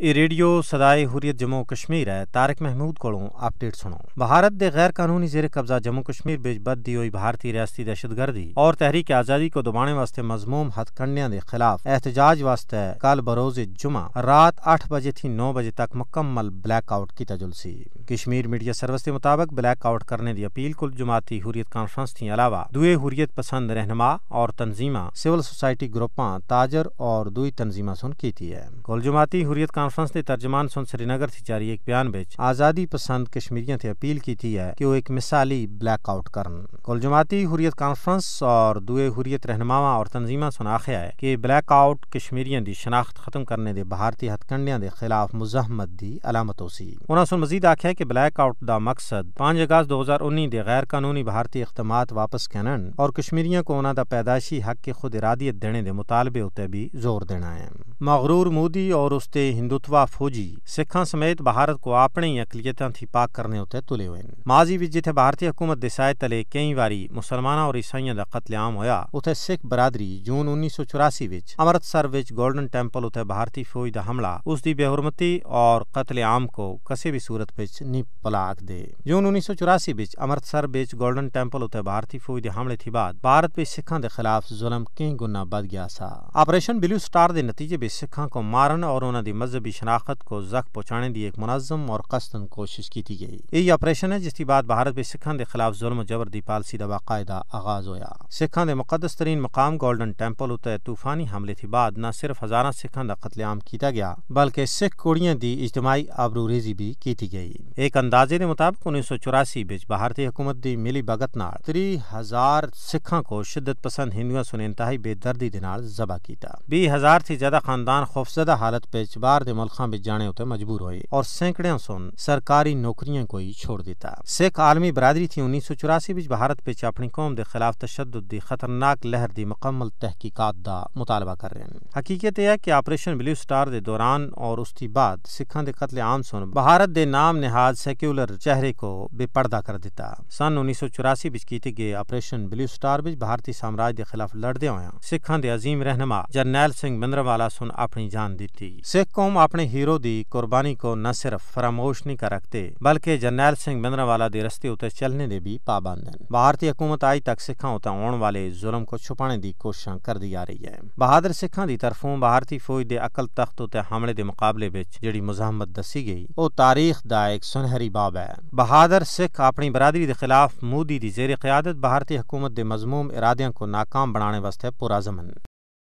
ਇਹ ਰੇਡੀਓ ਸਦਾਏ ਹੁਰੀਅਤ ਜੰਮੂ कश्मीर है। तारिक महमूद कोलों अपडेट सुनो। भारत दे गैर कानूनी जेर कब्जा जम्मू कश्मीर बिच बददी हुई भारतीय रियासती दहशतगर्दी और तहरीक आज़ादी को दबाने वास्ते मजमूम हथकंडियां के खिलाफ एहतजाज वास्ते कल बरोज जुमा रात 8 बजे थी 9 बजे तक मुकम्मल ब्लैक आउट किया जुलसी। कश्मीर मीडिया सर्विस के मुताबिक ब्लैक आउट करने की अपील कुल जमाती हुरियत कॉन्फ्रेंस थी अलावा दुए हुरियत पसंद रहनुमा और तंजीमा सिविल सोसाइटी ग्रुपां ताजर और दुई तंजीमा सुन की है। कुल जमाती हुरियत कॉन्फ्रेंस के तर्जमान सुन श्रीनगर थी जारी एक बयान बिच आज़ादी पसंद कश्मीरियों से अपील की है कि वो एक मिसाली ब्लैक आउट करन। कुल जमाती हुरियत कॉन्फ्रेंस और दुए हुरियत रहनुमावां और तंजीमा सुन आखिया है कि ब्लैक आउट कश्मीरियों की शनाख्त खत्म करने के भारतीय हथकंडियां के खिलाफ मुजाहमत की अलामत होसी। उन्होंने सुन मजीद आखिया कि ब्लैक आउट का मकसद 5 अगस्त 2019 के गैर कानूनी भारतीय इख्तमात वापस कैनन और कश्मीरियों को उन्होंने पैदाइशी हक की खुद इरादियत देने के मुतालबे उत्ते भी जोर देना है। मगरूर मोदी और उसके हिंदुत्वा फौजी सिखां समेत भारत को अपनी अकलियतां थी पाक करने उत्ते तुले हुए। माजी विच जिथे भारतीय हुकूमत दे साए तले कई बारी मुसलमाना और ईसाइयों का कत्लेआम होया उथे सिख बरादरी जून 1984 विच अमृतसर विच गोल्डन टेंपल उथे भारतीय फौज का हमला उसकी बेहुरमती और कत्लेआम को किसी भी सूरत विच नहीं पलाक दे। जून 1984 विच अमृतसर विच गोल्डन टेंपल उथे भारतीय फौज के हमले थी बाद भारत विच सिखां के खिलाफ जुल्म कई गुना बढ़ गया सा। ऑपरेशन ब्लू स्टार के नतीजे में सिखां को मारन और उन्होंने मजहबी शनाख्त को जख्म पहुंचाने की एक मुनज़्ज़म और कस्तन कोशिश की गई। यही ऑपरेशन है जिसकी बाद भारत में सिखां के खिलाफ जुल्म जबर की पॉलिसी का बाकायदा आगाज होया। सिखां के मुकद्दस तरीन मकाम गोल्डन टेंपल उत्ते तूफानी हमले थी बाद न सिर्फ हज़ारां सिखां का कत्लेआम किया गया बल्कि सिख कुड़ियां की इज्तमाई आबरूरेजी भी की गई। एक अंदाजे के मुताबिक 1984 विच भारतीय हुकूमत की मिली भगत नाल 30,000 सिखां को शिद्दत पसंद हिंदुओं सुन इंतहाई बेदर्दी दे नाल ज़बा किया। 20,000 थी ज्यादा खानदान खौफजदा हालत विच बाहर के मुल्कां विच जाने उत्ते मजबूर हुए और सैकड़ों सुन सरकारी नौकरियां को ही छोड़ दिता। सिख आलमी बरादरी थी 1984 विच भारत विच अपनी कौम के खिलाफ तशद्दुद दी खतरनाक लहर की मुकम्मल तहकीकात का मुतालबा कर रहे हैं। हकीकत यह है कि ऑपरेशन ब्लू स्टार के दौरान और उसके बाद सिखां के कत्लेआम सुन भारत के नाम निहाज सेक्युलर चेहरे को बेपर्दा कर दिता। सन 1984 विच कीते गए ऑपरेशन ब्लू स्टार विच भारतीय साम्राज्य के खिलाफ लड़दे होया सिखां के अजीम रहनुमा जरनैल सिंह भिंद्रावाला सुन अपनी जान दी थी। सिख कौम अपने हीरो दी कुर्बानी को न सिर्फ फरामोश नहीं कर रखते बल्कि जरनैल सिंह भिंद्रावाला दे रस्ते उते चलने दे भी पाबंद हैं। भारतीय हुकूमत आज तक सिखां उते आने वाले जुल्म को छुपाने की कोशिश कर दी आ रही है। बहादुर सिखां की तरफों भारतीय फौज के अकल तख्त उते हमले के मुकाबले विच जिहड़ी मुजाहमत दसी गई वो तारीख दा एक सुनहरी बाब है। बहादुर सिख अपनी बरादरी के खिलाफ मोदी की जेर क़यादत भारतीय हुकूमत के मजमूम इरादियों को नाकाम बनाने वास्ते पुरअज़म हैं।